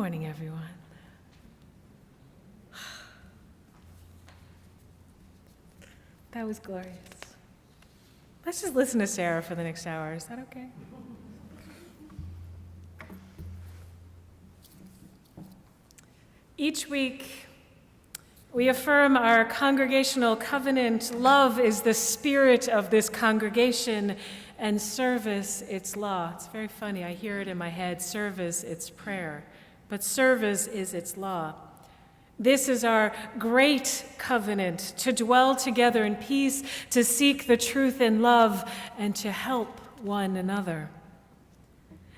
morning, everyone. That was glorious. Let's just listen to Sarah for the next hour. Is that okay? Each week, we affirm our congregational covenant. Love is the spirit of this congregation, and service, its law. It's very funny. I hear it in my head. Service, it's prayer. But service is its law. This is our great covenant, to dwell together in peace, to seek the truth in love, and to help one another.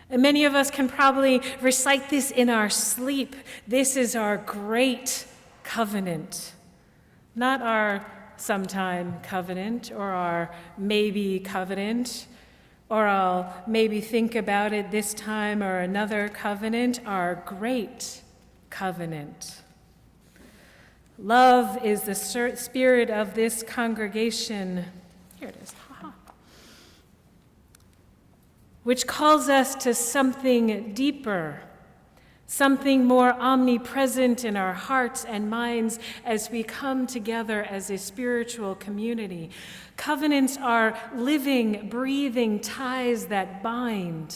And many of us can probably recite this in our sleep. This is our great covenant, not our sometime covenant or our maybe covenant, or I'll maybe think about it this time or another covenant, our great covenant. Love is the spirit of this congregation. Here it is. Which calls us to something deeper, something more omnipresent in our hearts and minds as we come together as a spiritual community. Covenants are living, breathing ties that bind,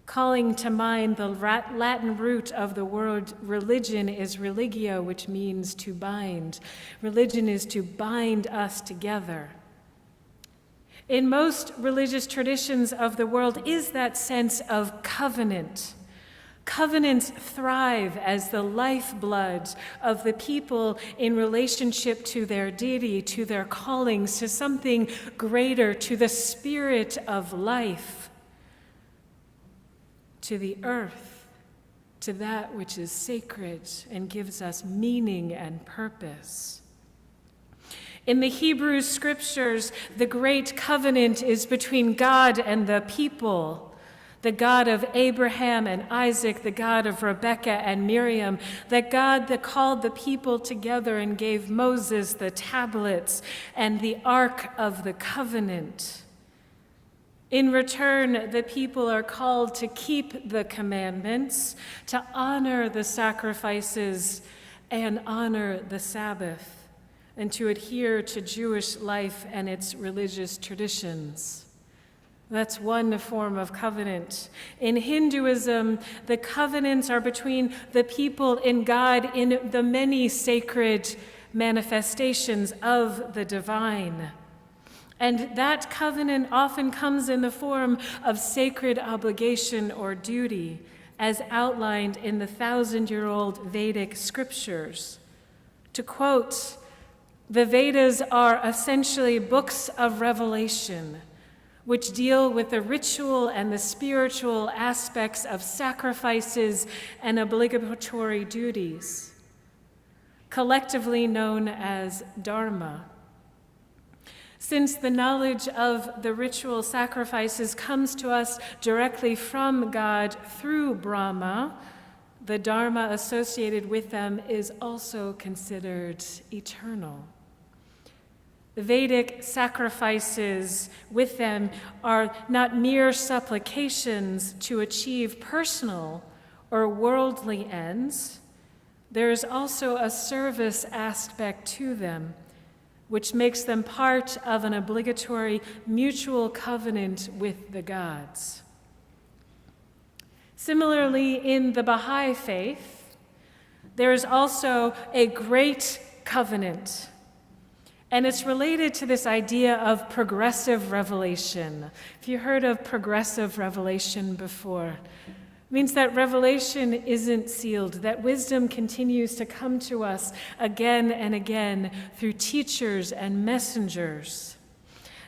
calling to mind the Latin root of the word religion is religio, which means to bind. Religion is to bind us together. In most religious traditions of the world is that sense of covenant. Covenants thrive as the lifeblood of the people in relationship to their deity, to their callings, to something greater, to the spirit of life, to the earth, to that which is sacred and gives us meaning and purpose. In the Hebrew scriptures, the great covenant is between God and the people. The God of Abraham and Isaac, the God of Rebekah and Miriam, that God that called the people together and gave Moses the tablets and the Ark of the Covenant. In return, the people are called to keep the commandments, to honor the sacrifices and honor the Sabbath, and to adhere to Jewish life and its religious traditions. That's one form of covenant. In Hinduism, the covenants are between the people and God in the many sacred manifestations of the divine. And that covenant often comes in the form of sacred obligation or duty, as outlined in the 1,000-year-old Vedic scriptures. To quote, the Vedas are essentially books of revelation, which deal with the ritual and the spiritual aspects of sacrifices and obligatory duties, collectively known as dharma. Since the knowledge of the ritual sacrifices comes to us directly from God through Brahma, the dharma associated with them is also considered eternal. The Vedic sacrifices with them are not mere supplications to achieve personal or worldly ends. There is also a service aspect to them, which makes them part of an obligatory mutual covenant with the gods. Similarly, in the Baha'i faith, there is also a great covenant. And it's related to this idea of progressive revelation. If you heard of progressive revelation before, it means that revelation isn't sealed, that wisdom continues to come to us again and again through teachers and messengers.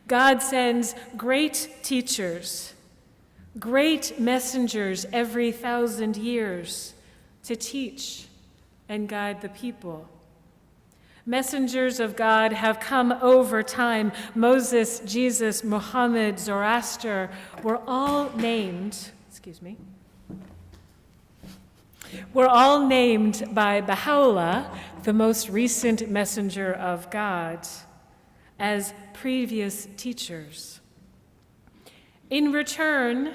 God sends great teachers, great messengers every 1,000 years to teach and guide the people. Messengers of God have come over time. Moses, Jesus, Muhammad, Zoroaster were all named, by Baha'u'llah, the most recent messenger of God, as previous teachers. In return,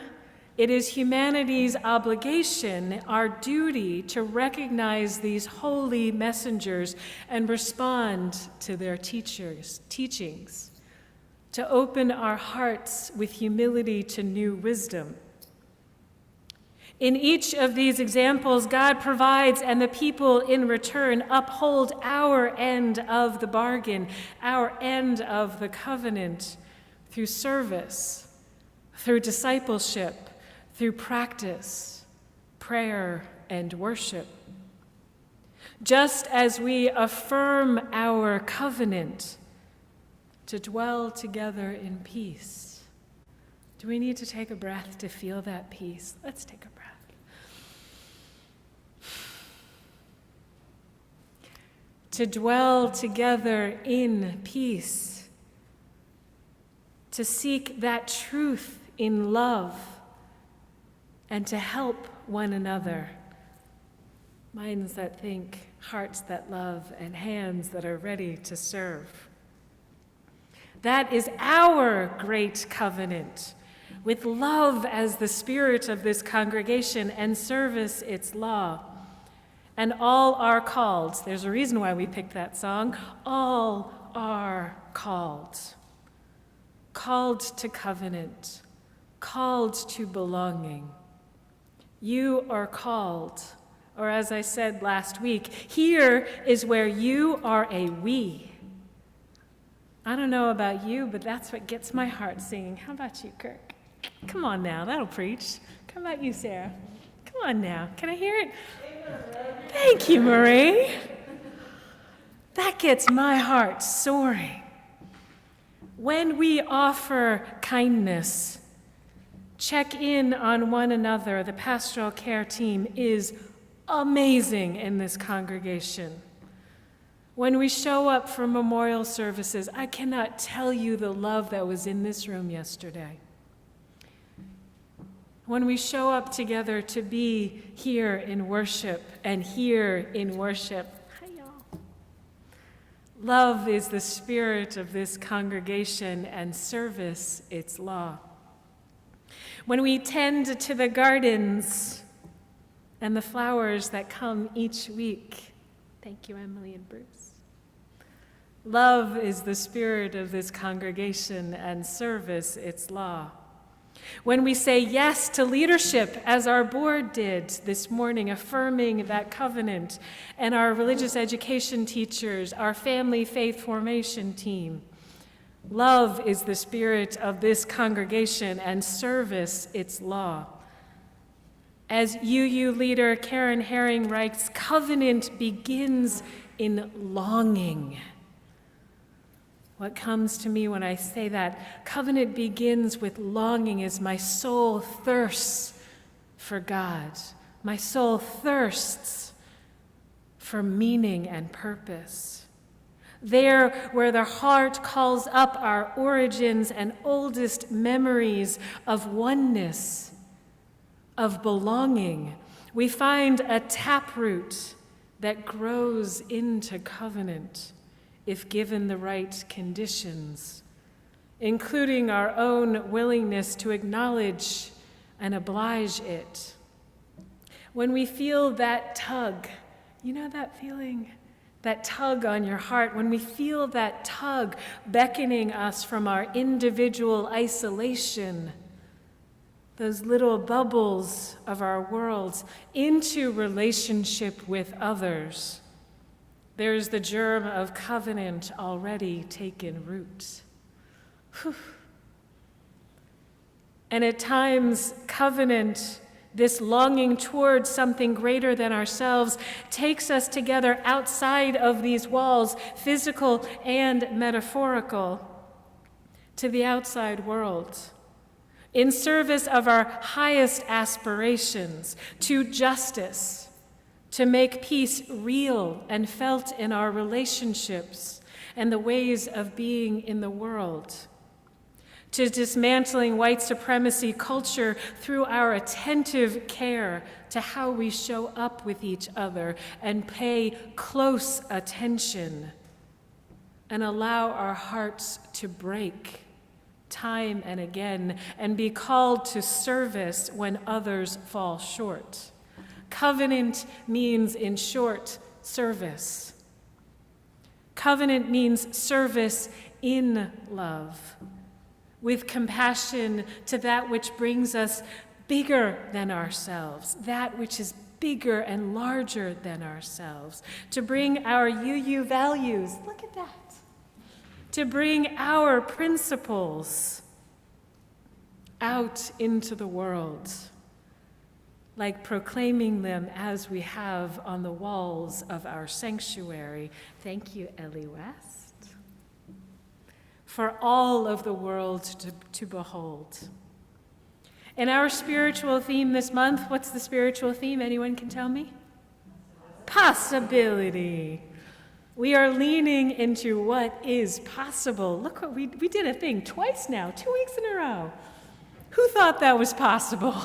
It is humanity's obligation, our duty, to recognize these holy messengers and respond to their teachings, to open our hearts with humility to new wisdom. In each of these examples, God provides, and the people in return uphold our end of the bargain, our end of the covenant, through service, through discipleship, through practice, prayer, and worship. Just as we affirm our covenant to dwell together in peace. Do we need to take a breath to feel that peace? Let's take a breath. To dwell together in peace. To seek that truth in love. And to help one another. Minds that think, hearts that love, and hands that are ready to serve. That is our great covenant, with love as the spirit of this congregation and service its law. And all are called. There's a reason why we picked that song. All are called. Called to covenant. Called to belonging. You are called, or as I said last week, here is where you are a we. I don't know about you, but that's what gets my heart singing. How about you, Kirk? Come on now, that'll preach. How about you, Sarah? Come on now, can I hear it? Thank you, Marie. That gets my heart soaring. When we offer kindness, check in on one another. The pastoral care team is amazing in this congregation. When we show up for memorial services, I cannot tell you the love that was in this room yesterday. When we show up together to be here in worship and here in worship, hi y'all. Love is the spirit of this congregation and service its law. When we tend to the gardens and the flowers that come each week. Thank you, Emily and Bruce. Love is the spirit of this congregation and service its law. When we say yes to leadership, as our board did this morning, affirming that covenant, and our religious education teachers, our family faith formation team. Love is the spirit of this congregation and service its law. As UU leader Karen Herring writes, covenant begins in longing. What comes to me when I say that? Covenant begins with longing as my soul thirsts for God. My soul thirsts for meaning and purpose. There where the heart calls up our origins and oldest memories of oneness, of belonging, we find a taproot that grows into covenant if given the right conditions, including our own willingness to acknowledge and oblige it. When we feel that tug, you know that feeling? That tug on your heart, when we feel that tug beckoning us from our individual isolation, those little bubbles of our worlds, into relationship with others, there's the germ of covenant already taken root. Whew. And at times, covenant, this longing towards something greater than ourselves, takes us together outside of these walls, physical and metaphorical, to the outside world, in service of our highest aspirations, to justice, to make peace real and felt in our relationships and the ways of being in the world, to dismantling white supremacy culture through our attentive care to how we show up with each other and pay close attention and allow our hearts to break time and again and be called to service when others fall short. Covenant means, in short, service. Covenant means service in love, with compassion to that which brings us bigger than ourselves, that which is bigger and larger than ourselves, to bring our UU values, look at that, to bring our principles out into the world, like proclaiming them as we have on the walls of our sanctuary. Thank you, Ellie West. For all of the world to behold. And our spiritual theme this month, what's the spiritual theme? Anyone can tell me? Possibility. We are leaning into what is possible. Look what we did a thing twice now, 2 weeks in a row. Who thought that was possible?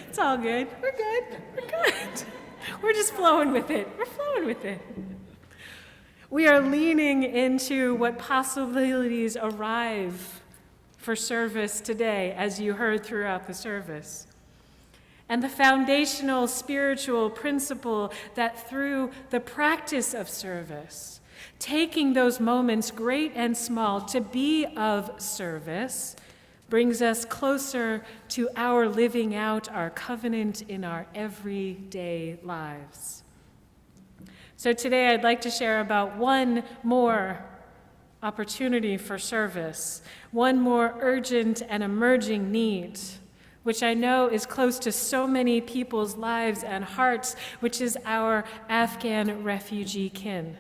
It's all good. We're good. We're good. We're just flowing with it. We're flowing with it. We are leaning into what possibilities arrive for service today, as you heard throughout the service. And the foundational spiritual principle that through the practice of service, taking those moments, great and small, to be of service, brings us closer to our living out our covenant in our everyday lives. So today I'd like to share about one more opportunity for service, one more urgent and emerging need, which I know is close to so many people's lives and hearts, which is our Afghan refugee kin.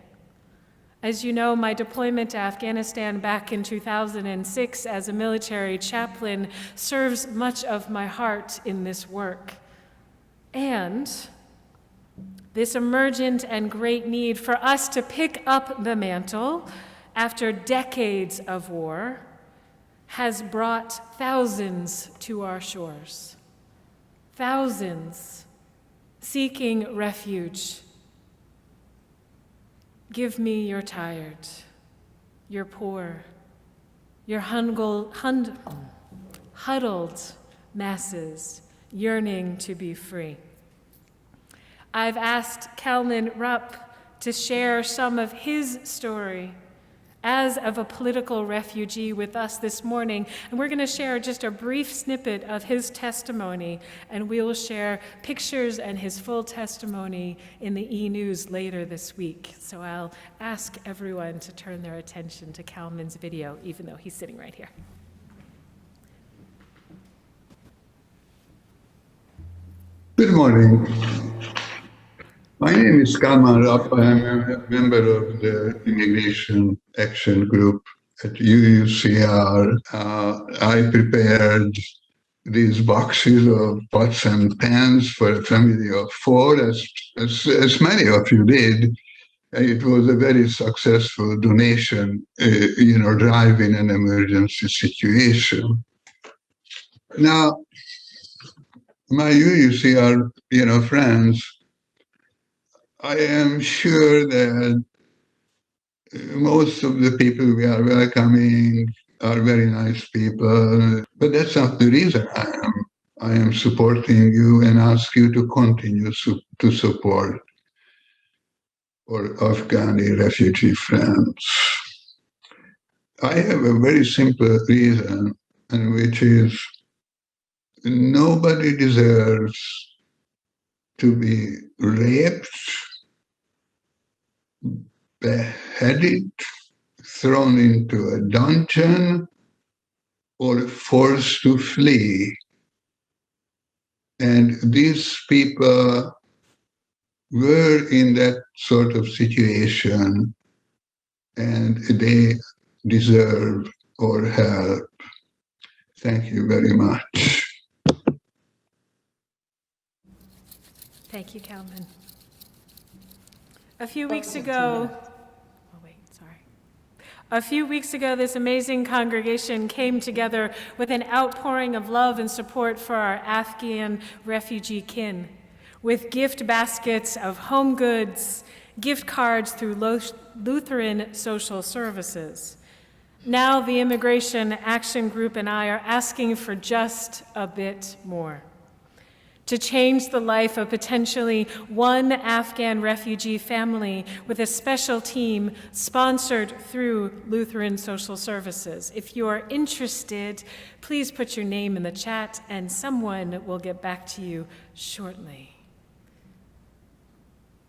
As you know, my deployment to Afghanistan back in 2006 as a military chaplain serves much of my heart in this work. And this emergent and great need for us to pick up the mantle after decades of war has brought thousands to our shores. Thousands seeking refuge. Give me your tired, your poor, your huddled masses yearning to be free. I've asked Kalman Rupp to share some of his story as of a political refugee with us this morning. And we're going to share just a brief snippet of his testimony, and we will share pictures and his full testimony in the e-news later this week. So I'll ask everyone to turn their attention to Kalman's video, even though he's sitting right here. Good morning. My name is Kalman Rupp. I am a member of the Immigration Action Group at UUCR. I prepared these boxes of pots and pans for a family of 4, as many of you did. It was a very successful donation, drive in an emergency situation. Now, my UUCR, friends, I am sure that most of the people we are welcoming are very nice people, but that's not the reason I am supporting you and ask you to continue to support our Afghani refugee friends. I have a very simple reason, and which is nobody deserves to be raped, beheaded, thrown into a dungeon, or forced to flee. And these people were in that sort of situation, and they deserve our help. Thank you very much. Thank you, Kalman. A few weeks ago, this amazing congregation came together with an outpouring of love and support for our Afghan refugee kin, with gift baskets of home goods gift cards through Lutheran Social Services. Now the Immigration Action Group and I are asking for just a bit more. To change the life of potentially one Afghan refugee family with a special team sponsored through Lutheran Social Services. If you are interested, please put your name in the chat and someone will get back to you shortly.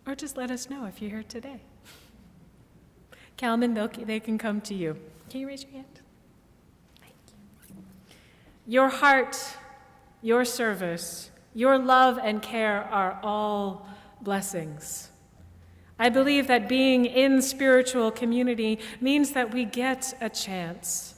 Or just let us know if you're here today. Calman, they can come to you. Can you raise your hand? Thank you. Your heart, your service, your love and care are all blessings. I believe that being in spiritual community means that we get a chance,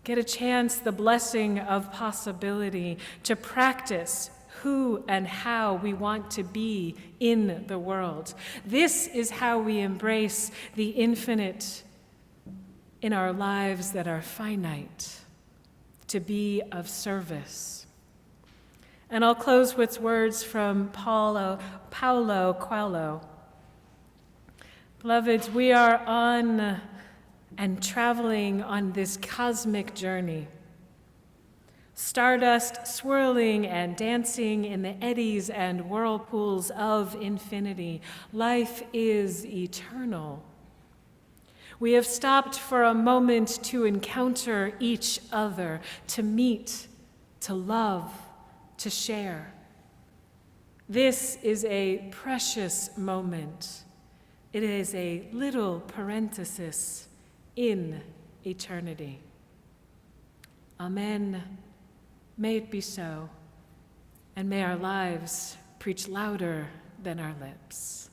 the blessing of possibility to practice who and how we want to be in the world. This is how we embrace the infinite in our lives that are finite, to be of service. And I'll close with words from Paulo Coelho. Beloveds, we are on and traveling on this cosmic journey. Stardust swirling and dancing in the eddies and whirlpools of infinity. Life is eternal. We have stopped for a moment to encounter each other, to meet, to love, to share. This is a precious moment. It is a little parenthesis in eternity. Amen. May it be so, and may our lives preach louder than our lips.